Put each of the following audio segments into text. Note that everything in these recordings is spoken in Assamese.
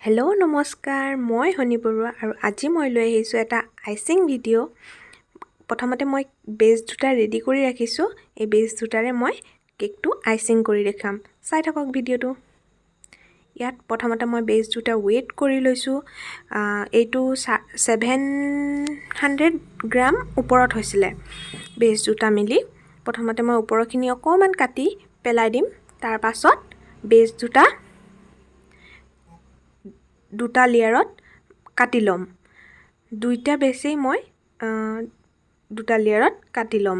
হেল্ল' নমস্কাৰ মই হনি বাৰুৱা আৰু আজি মই লৈ আহিছোঁ এটা আইচিং ভিডিঅ' প্ৰথমতে মই বেজ দুটা ৰেডি কৰি ৰাখিছোঁ এই বেজ দুটাৰে মই কেকটো আইচিং কৰি দেখাম চাই থাকক ভিডিঅ'টো ইয়াত প্ৰথমতে মই বেজ দুটা ৱেট কৰি লৈছোঁ এইটো 700 গ্ৰাম ওপৰত হৈছিলে বেজ দুটা মিলি প্ৰথমতে মই ওপৰখিনি অকমান কাটি পেলাই দিম তাৰ পাছত বেজ দুটা লেয়াৰত কাটি লম দুইটা বেছি মই দুটা লেয়াৰত কাটি লম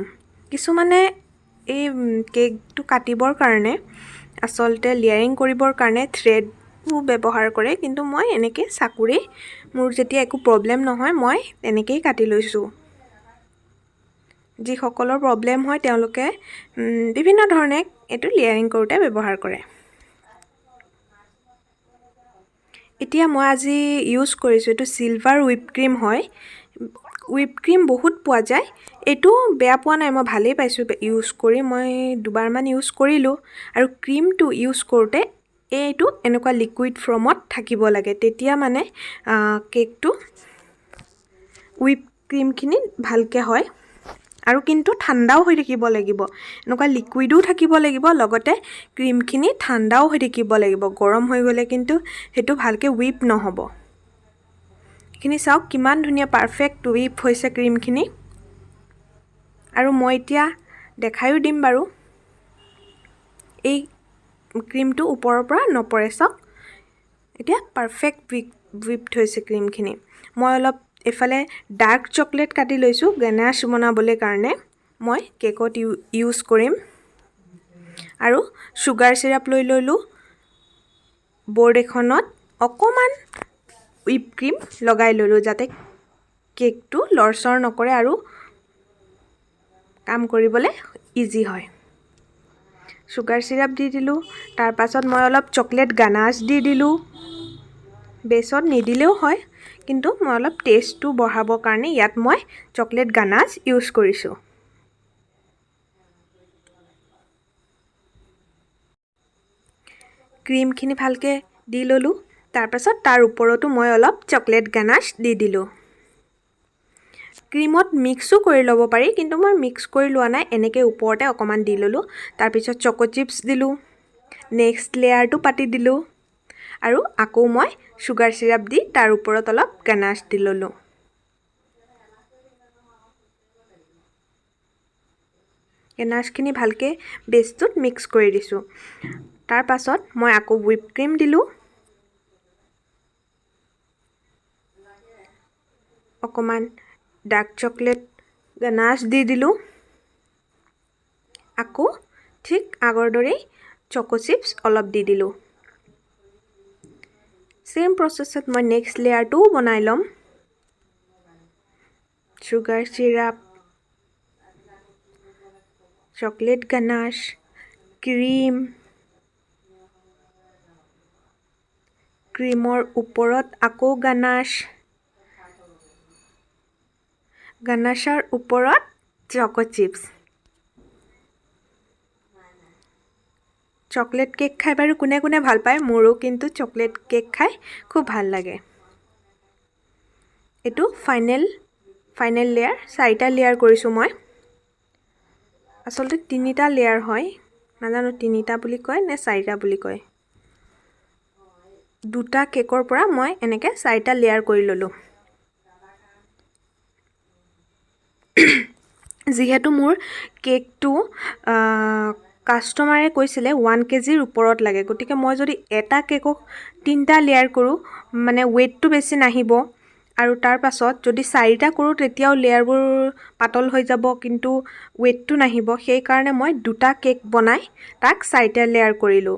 কিছুমানে এই কেকটো কাটিবৰ কাৰণে আসলতে লেয়াৰিং কৰিবৰ কাৰণে থ্ৰেডও ব্যৱহাৰ কৰে কিন্তু মই এনেকৈ চাকুৰে মোৰ যেতিয়া একো প্ৰবলেম নহয় মই এনেকৈ কাটি লৈছোঁ যিসকলৰ প্ৰবলেম হয় তেওঁলোকে বিভিন্ন ধৰণে এটো লেয়াৰিং কৰোঁতে ব্যৱহাৰ কৰে এতিয়া মই আজি ইউজ কৰিছোঁ এটো সিলভাৰ হুইপ ক্ৰীম হয় হুইপ ক্ৰীম বহুত পোৱা যায় এটো বেয়া পোৱা নাই মই ভালেই পাইছোঁ ইউজ কৰি মই দুবাৰমান ইউজ কৰিলোঁ আৰু ক্ৰীমটো ইউজ কৰোঁতে এইটো এনেকুৱা লিকুইড ফৰ্মত থাকিব লাগে তেতিয়া মানে কেকটো হুইপ ক্ৰীমখিনি ভালকৈ হয় আৰু কিন্তু ঠাণ্ডাও হৈ থাকিব লাগিব এনেকুৱা লিকুইডও থাকিব লাগিব লগতে ক্ৰীমখিনি ঠাণ্ডাও হৈ থাকিব লাগিব গৰম হৈ গ'লে কিন্তু হেতু ভালকৈ হুইপ নহব এইখিনি চাওক কিমান ধুনীয়া পাৰফেক্ট হুইপ হৈছে ক্ৰীমখিনি আৰু মই এতিয়া দেখাইও দিম বাৰু এই ক্ৰীমটো ওপৰৰ পৰা নপৰে চাওক এতিয়া পাৰফেক্ট হুইপ হৈছে ক্ৰীমখিনি মই অলপ এফালে ডাৰ্ক চকলেট কাটি লৈছোঁ গনাশ বনাবলৈ কাৰণে মই কেকত ইউজ কৰিম আৰু সুগাৰ সিৰাপ লৈ ললোঁ বৰ্ড এখনত অকমান হুইপ ক্ৰীম লগাই ললোঁ যাতে কেকটো লৰচৰ নকৰে আৰু কাম কৰিবলৈ ইজি হয় সুগাৰ সিৰাপ দি দিলোঁ তাৰ পাছত মই অলপ চকলেট গানাশ দি দিলোঁ বেছত নিদিলেও হয় কিন্তু মই অলপ টেষ্টটো বঢ়াবৰ কাৰণে ইয়াত মই চকলেট গানাশ ইউজ কৰিছোঁ ক্ৰীমখিনি ভালকৈ দি ললোঁ তাৰ পাছত তাৰ ওপৰতো মই অলপ চকলেট গানাশ দি দিলোঁ ক্ৰীমত মিক্সো কৰি ল'ব পাৰি কিন্তু মই মিক্স কৰি লোৱা নাই এনেকৈ ওপৰতে অকমান দি ললোঁ তাৰ পিছত চকো চিপছ দিলোঁ নেক্সট লেয়াৰটো পাতি দিলোঁ আৰু আকৌ মই সুগাৰ সিৰাপ দি তাৰ ওপৰত অলপ গানাশ দি ললোঁ গানাশখিনি ভালকৈ বেছটোত মিক্স কৰি দিছোঁ তাৰ পাছত মই আকৌ হুইপ ক্ৰীম দিলোঁ অকমান ডাৰ্ক চকলেট গানাশ দি দিলোঁ আকৌ ঠিক আগৰ দৰেই চকো চিপছ অলপ দি দিলোঁ সেম প্ৰসেছত মই নেক্সট লেয়াৰটো বনাই লম সুগাৰ সিৰাপ চকলেট গানাশ ক্ৰীমৰ ওপৰত আকৌ গানাশৰ ওপৰত চকো চিপছ চকলেট কেক খাই বাৰু কোনে কোনে ভাল পায় মোৰো কিন্তু চকলেট কেক খাই খুব ভাল লাগে এটো ফাইনেল লেয়াৰ 4টা লেয়াৰ কৰিছোঁ মই আসলতে 3টা লেয়াৰ হয় নাজানো 3টা বুলি কয় নে 4টা বুলি কয় দুটা কেকৰ পৰা মই এনেকৈ 4টা লেয়াৰ কৰি ললোঁ যিহেতু মোৰ কেকটো কাস্টমাৰে কৈছিলে 1 কেজিৰ ওপৰত লাগে গতিকে মই যদি এটা কেকক 3টা লেয়াৰ কৰোঁ মানে ওয়েটটো বেছি নাহিব আৰু তাৰ পাছত যদি 4টা কৰোঁ তেতিয়াও লেয়াৰবোৰ পাতল হৈ যাব কিন্তু ওয়েটটো নাহিব সেই কাৰণে মই দুটা কেক বনাই তাক 4টা লেয়াৰ কৰিলোঁ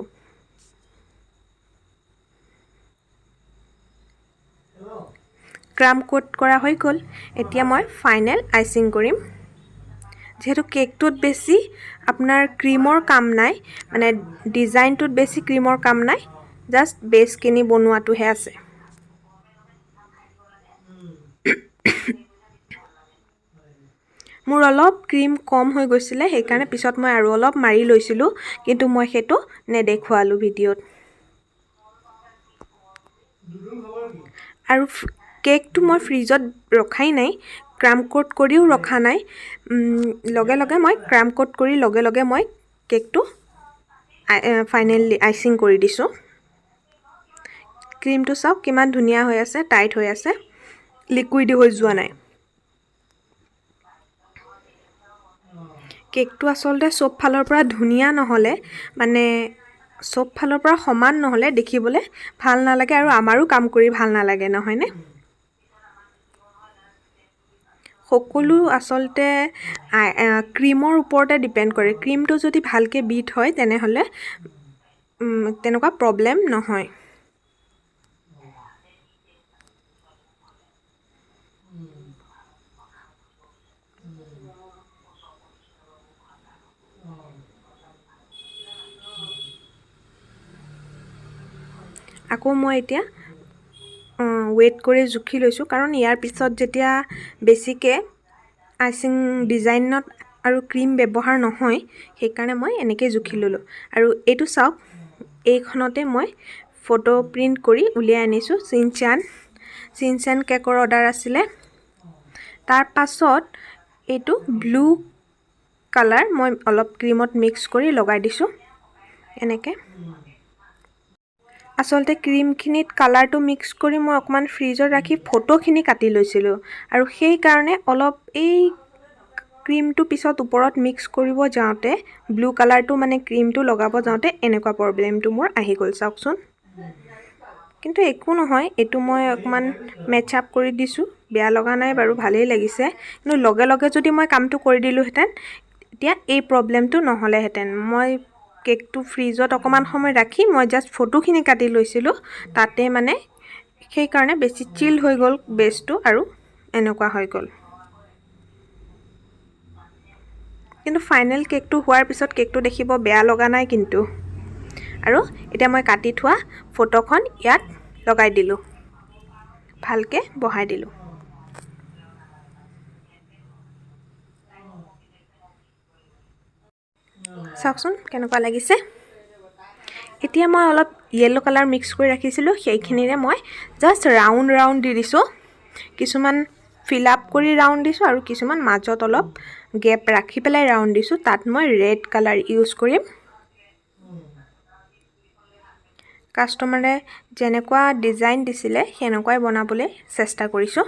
ক্ৰাম কোট কৰা হৈ গ'ল এতিয়া মই ফাইনেল আইচিং কৰিম যেহেতু কেকটোত বেছি আপোনাৰ ক্ৰীমৰ কাম নাই মানে ডিজাইনটোত বেছি ক্ৰীমৰ কাম নাই জাস্ট বেছখিনি বনোৱাটোহে আছে মোৰ অলপ ক্ৰীম কম হৈ গৈছিলে সেই কাৰণে পিছত মই আৰু অলপ মাৰি লৈছিলোঁ কিন্তু মই হেতু নেদেখুৱালো ভিডিঅ'ত আৰু কেকটো মই ফ্ৰিজত ৰখাই নাই, ক্ৰাম কোট কৰিও ৰখা নাই। লগে লগে মই ক্ৰাম কোট কৰি লগে লগে মই কেকটো ফাইনেলি আইচিং কৰি দিছোঁ। ক্ৰীমটো চাওক কিমান ধুনীয়া হৈ আছে, টাইট হৈ আছে, লিকুইড হৈ যোৱা নাই। কেকটো আচলতে চব ফালৰ পৰা ধুনীয়া নহ'লে, মানে চব ফালৰ পৰা সমান নহ'লে দেখিবলৈ ভাল নালাগে আৰু আমাৰো কাম কৰি ভাল নালাগে, নহয়নে? সকলো আচলতে ক্ৰীমৰ ওপৰতে ডিপেণ্ড কৰে। ক্ৰীমটো যদি ভালকৈ বিট হয় তেনেহ'লে তেনেকুৱা প্ৰব্লেম নহয়। আকৌ মই এতিয়া ৱেইট কৰি জুখি লৈছোঁ, কাৰণ ইয়াৰ পিছত যেতিয়া বেছিকৈ আইচিং ডিজাইনত আৰু ক্ৰীম ব্যৱহাৰ নহয়, সেইকাৰণে মই এনেকৈ জুখি ল'লোঁ। আৰু এইটো চাওক, এইখনতে মই ফটো প্ৰিণ্ট কৰি উলিয়াই আনিছোঁ। চিনচান কেকৰ অৰ্ডাৰ আছিলে। তাৰ পাছত এইটো ব্লু কালাৰ মই অলপ ক্ৰীমত মিক্স কৰি লগাই দিছোঁ এনেকৈ। আচলতে ক্ৰীমখিনিত কালাৰটো মিক্স কৰি মই অকণমান ফ্ৰিজত ৰাখি ফটোখিনি কাটি লৈছিলোঁ, আৰু সেইকাৰণে অলপ এই ক্ৰীমটো পিছত ওপৰত মিক্স কৰিব যাওঁতে, ব্লু কালাৰটো মানে ক্ৰীমটো লগাব যাওঁতে এনেকুৱা প্ৰব্লেমটো মোৰ আহি গ'ল, চাওকচোন। কিন্তু একো নহয়, এইটো মই অকণমান মেটচ আপ কৰি দিছোঁ, বেয়া লগা নাই বাৰু, ভালেই লাগিছে। কিন্তু লগে লগে যদি মই কামটো কৰি দিলোঁহেঁতেন, এতিয়া এই প্ৰব্লেমটো নহ'লেহেঁতেন। মই কেকটো ফ্ৰিজত অকণমান সময় ৰাখি মই জাষ্ট ফটোখিনি কাটি লৈছিলোঁ, তাতে মানে সেইকাৰণে বেছি চিল হৈ গ'ল বেছটো, আৰু এনেকুৱা হৈ গ'ল। কিন্তু ফাইনেল কেকটো হোৱাৰ পিছত কেকটো দেখিব বেয়া লগা নাই কিন্তু। আৰু এতিয়া মই কাটি থোৱা ফটোখন ইয়াত লগাই দিলোঁ, ভালকৈ বহাই দিলোঁ। চাওকচোন কেনেকুৱা লাগিছে। এতিয়া মই অলপ য়েল্ল' কালাৰ মিক্স কৰি ৰাখিছিলোঁ, সেইখিনিৰে মই জাষ্ট ৰাউণ্ড দি দিছোঁ। কিছুমান ফিল আপ কৰি ৰাউণ্ড দিছোঁ, আৰু কিছুমান মাজত অলপ গেপ ৰাখি পেলাই ৰাউণ্ড দিছোঁ। তাত মই ৰেড কালাৰ ইউজ কৰিম। কাষ্টমাৰে যেনেকুৱা ডিজাইন দিছিলে সেনেকুৱাই বনাবলৈ চেষ্টা কৰিছোঁ।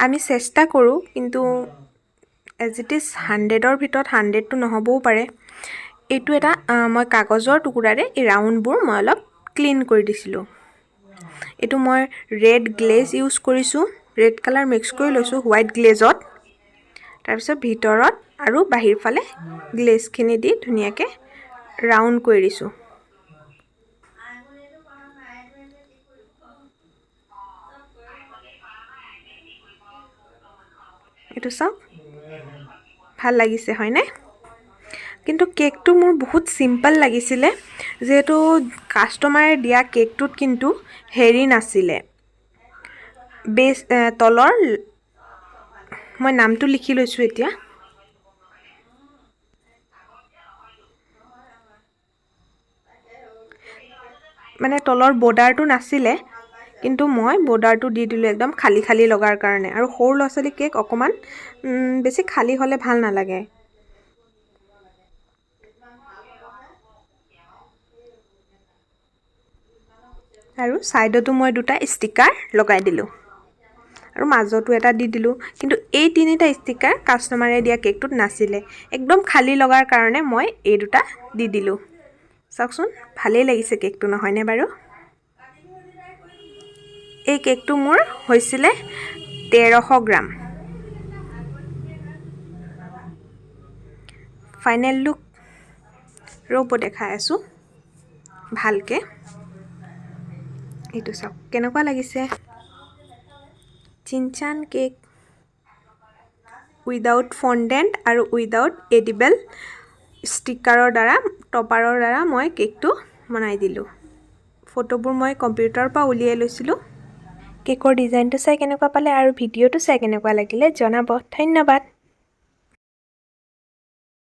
আমি চেষ্টা কৰোঁ, কিন্তু এজ ইট ইজ 100ৰ ভিতৰত 100টো নহ'বও পাৰে। এইটো এটা মই কাগজৰ টুকুৰাৰে এই ৰাউণ্ডবোৰ মই অলপ ক্লিন কৰি দিছিলোঁ। এইটো মই ৰেড গ্লেজ ইউজ কৰিছোঁ, ৰেড কালাৰ মিক্স কৰি লৈছোঁ হোৱাইট গ্লেজত। তাৰপিছত ভিতৰত আৰু বাহিৰ ফালে গ্লেজখিনি দি ধুনীয়াকৈ ৰাউণ্ড কৰি দিছোঁ। এইটো চাওক, ভাল লাগিছে হয়নে? কিন্তু কেকটো মোৰ বহুত চিম্পল লাগিছিলে, যিহেতু কাষ্টমাৰে দিয়া কেকটোত কিন্তু হেৰি নাছিলে, বেছ তলৰ, মই নামটো লিখি লৈছোঁ এতিয়া, মানে তলৰ বৰ্ডাৰটো নাছিলে, কিন্তু মই বৰ্ডাৰটো দি দিলোঁ একদম খালী খালী লগাৰ কাৰণে। আৰু সৰু ল'ৰা ছোৱালী কেক অকণমান বেছি খালী হ'লে ভাল নালাগে। আৰু ছাইডতো মই দুটা ষ্টিকাৰ লগাই দিলোঁ, আৰু মাজতো এটা দি দিলোঁ। কিন্তু এই তিনিটা ষ্টিকাৰ কাষ্টমাৰে দিয়া কেকটোত নাছিলে, একদম খালী লগাৰ কাৰণে মই এই দুটা দি দিলোঁ। চাওকচোন, ভালেই লাগিছে কেকটো, নহয়নে বাৰু? এই কেকটো মোৰ হৈছিলে 1300 গ্ৰাম। ফাইনেল লুক ৰ'ব দেখাই আছোঁ ভালকৈ। এইটো চাওক কেনেকুৱা লাগিছে। চিনচান কেক উইদাউট ফণ্ডেণ্ট আৰু উইদাউট এডিবল ষ্টিকাৰৰ দ্বাৰা, টপাৰৰ দ্বাৰা মই কেকটো বনাই দিলোঁ। ফটোবোৰ মই কম্পিউটাৰৰ পৰা উলিয়াই লৈছিলোঁ। কেকৰ ডিজাইনটো চাই কেনেকুৱা পালে আৰু ভিডিঅ'টো চাই কেনেকুৱা লাগিলে জনাব। ধন্যবাদ।